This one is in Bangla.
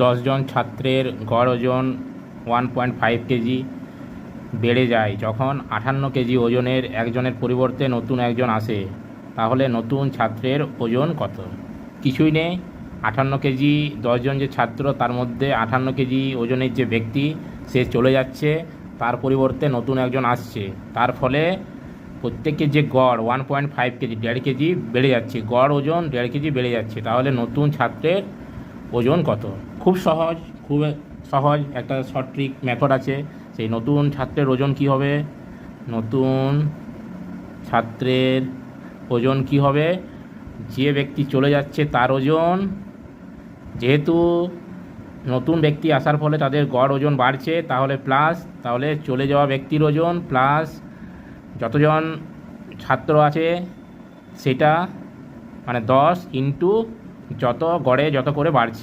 10 জন ছাত্রের গড় ওজন 1.5 কেজি বেড়ে যায় যখন 58 কেজি ওজনের একজনের পরিবর্তে নতুন একজন আসে, তাহলে নতুন ছাত্রের ওজন কত? কিছুই নেই। 58 কেজি, 10 জন যে ছাত্র তার মধ্যে 58 কেজি ওজনের যে ব্যক্তি সে চলে যাচ্ছে, তার পরিবর্তে নতুন একজন আসছে, তার ফলে প্রত্যেকের যে গড় 1.5 কেজি, 1.5 কেজি বেড়ে যাচ্ছে, গড় ওজন 1.5 কেজি বেড়ে যাচ্ছে, তাহলে নতুন ছাত্রের ওজন কত? খুব সহজ, খুব সহজ একটা শর্ট ট্রিক মেথড আছে। সেই নতুন ছাত্রের ওজন কি হবে? নতুন ছাত্রের ওজন কি হবে? যে ব্যক্তি চলে যাচ্ছে তার ওজন, যেহেতু নতুন ব্যক্তি আসার ফলে তাদের গড় ওজন বাড়ছে, তাহলে চলে যাওয়া ব্যক্তির ওজন প্লাস যতজন ছাত্র আছে সেটা, মানে 10 ইন্টু যত গড়ে যত করে বাড়ছে।